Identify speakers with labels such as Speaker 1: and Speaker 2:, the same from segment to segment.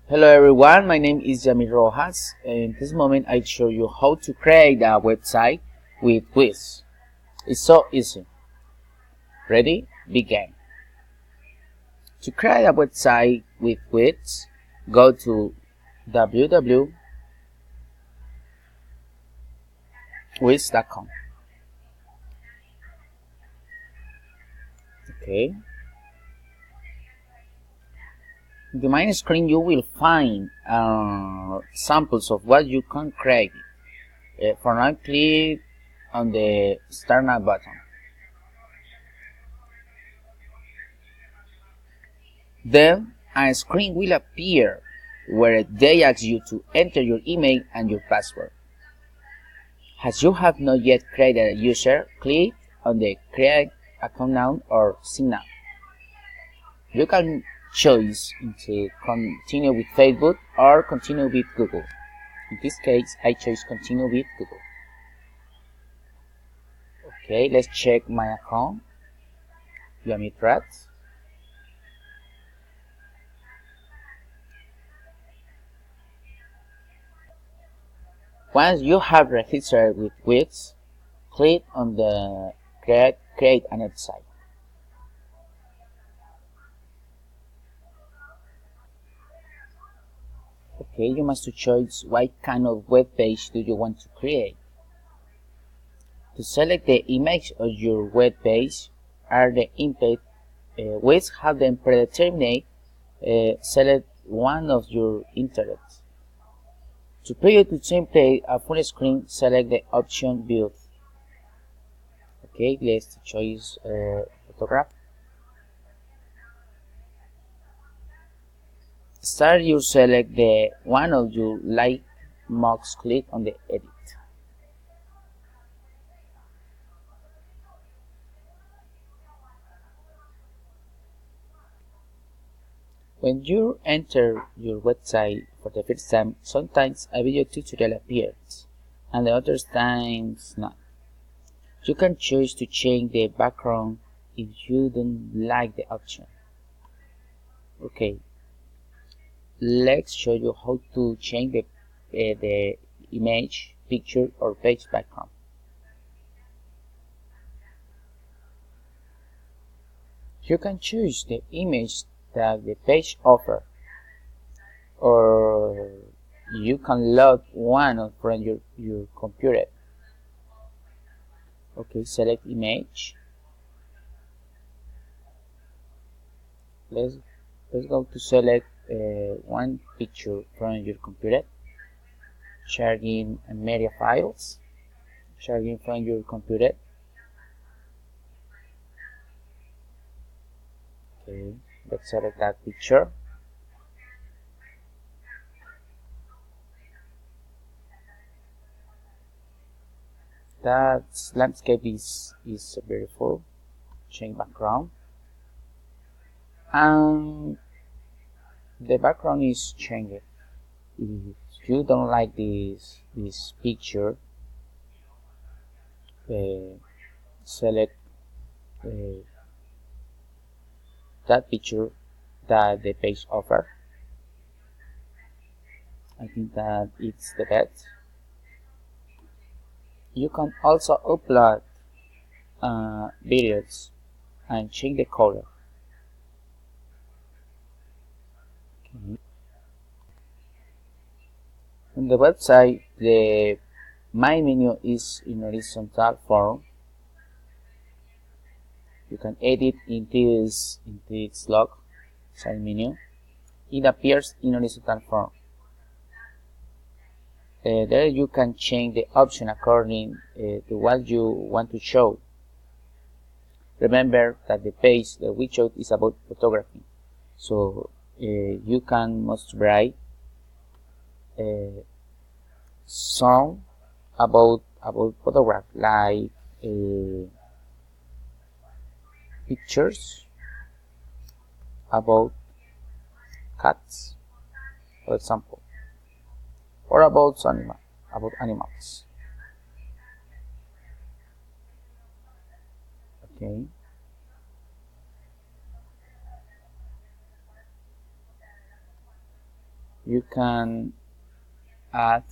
Speaker 1: Hello everyone, my name is Jamil Rojas. In this moment I show you how to create a website with WIX. It's so easy. Ready? Begin. To create a website with WIX, go to www.wix.com. Okay. In the main screen you will find samples of what you can create. For now, click on the Start Now button. Then a screen will appear where they ask you to enter your email and your password. As you have not yet created a user, click on the Create Account Now or Sign Up. You can choose to continue with Facebook or continue with Google. In this case, I choose continue with Google. Okay, let's check my account. Yummy Threads. Once you have registered with WIX, click on the Create a website. Okay, you must choose what kind of web page do you want to create. To select the image of your web page or the input, WIX have them predetermined. Select one of your interests. To preview to template a full screen, select the option View. Okay, let's choose photograph. Start you select the one of your like marks, click on the edit. When you enter your website for the first time, sometimes a video tutorial appears and the other times not. You can choose to change the background if you don't like the option. Okay, let's show you how to change the image, picture or page background. You can choose the image that the page offers, or you can load one from your computer. Okay, select image. Let's go to select one picture from your computer. Sharing media files. Sharing from your computer. Okay, let's select that picture. That landscape is beautiful. Change background. And the background is changed. If you don't like this picture, select that picture that the page offers. I think that it's the best. You can also upload videos and change the color. Okay. On the website, the main menu is in horizontal form. You can edit in this log side menu. It appears in horizontal form. There you can change the option according to what you want to show. Remember that the page that we showed is about photography, so you can most write some about photograph, like pictures about cats, for example, or about animals. Okay. You can add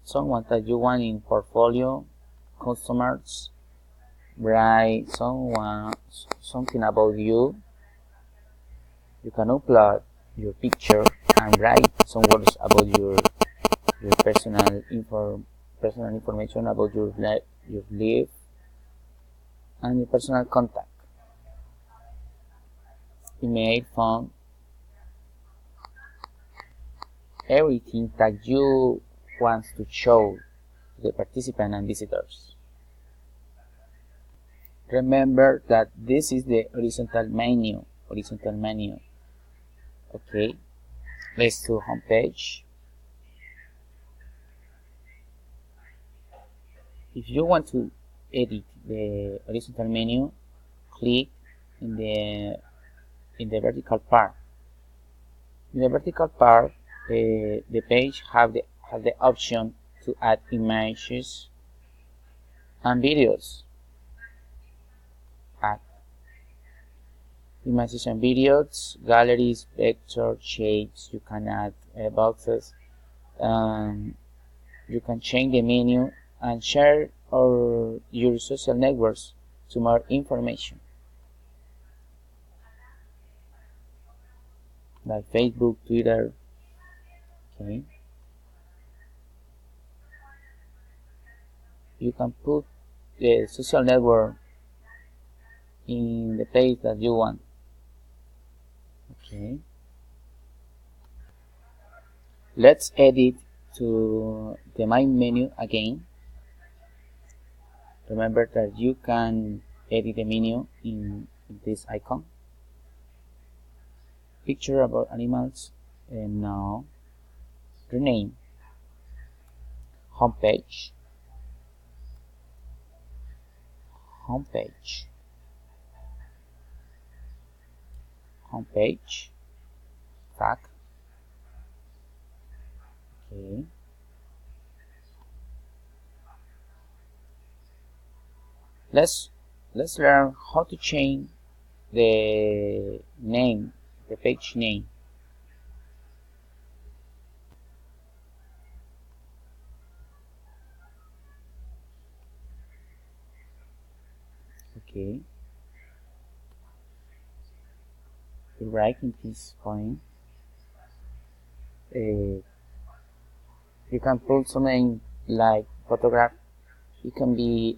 Speaker 1: someone that you want in portfolio, customers, write something about you. You can upload your picture and write some words about your personal information about your life and your personal contact, email, phone, everything that you want to show to the participant and visitors. Remember that this is the horizontal menu. Okay, let's do home page. If you want to edit the horizontal menu, click in the vertical part. In the vertical part, the page have the option to add images and videos. Add images and videos, galleries, vector, shapes. You can add boxes. You can change the menu and share your social networks to more information, like Facebook, Twitter. Okay. You can put the social network in the place that you want. Okay. Let's edit to the main menu again. Remember that you can edit the menu in this icon. Picture about animals, and now rename. Homepage. Tag. Okay. Let's learn how to change the name, the page name. Okay. Right in this point, you can put something like photograph. It can be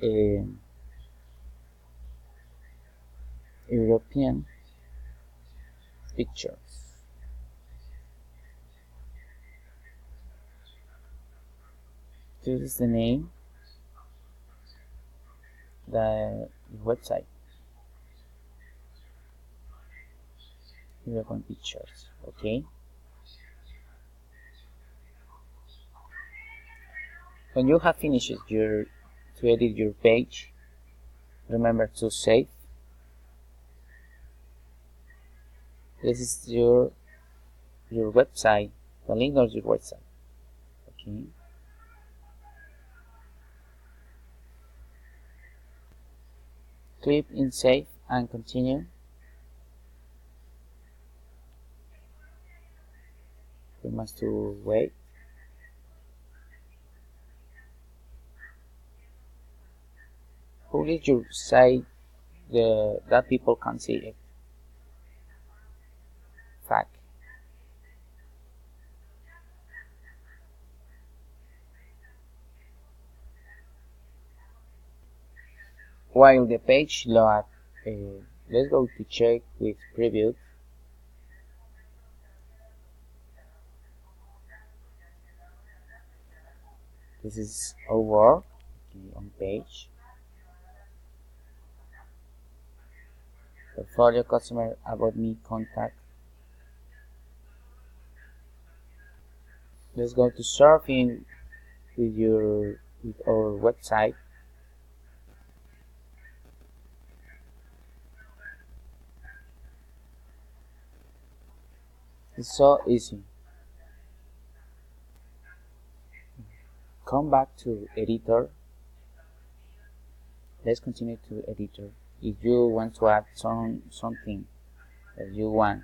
Speaker 1: European pictures. This is the name, the website. European pictures. Okay. When you have finished to edit your page, remember to save. This is your website, the link of your website. Okay. Click in save and continue. You must to wait. Publish your site that people can see it. Fact. While the page load, let's go to check with preview. This is our work on page. Portfolio, customer, about me, contact. Let's go to surfing with our website. It's so easy. Come back to editor. Let's continue to editor. If you want to add something that you want.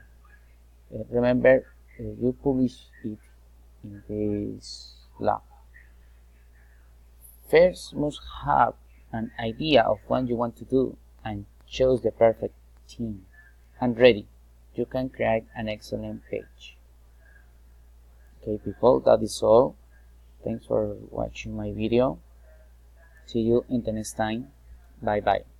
Speaker 1: Remember, you publish it in this blog. First, must have an idea of what you want to do and choose the perfect team. And ready, you can create an excellent page. Okay, people, that is all. Thanks for watching my video. See you in the next time. Bye bye.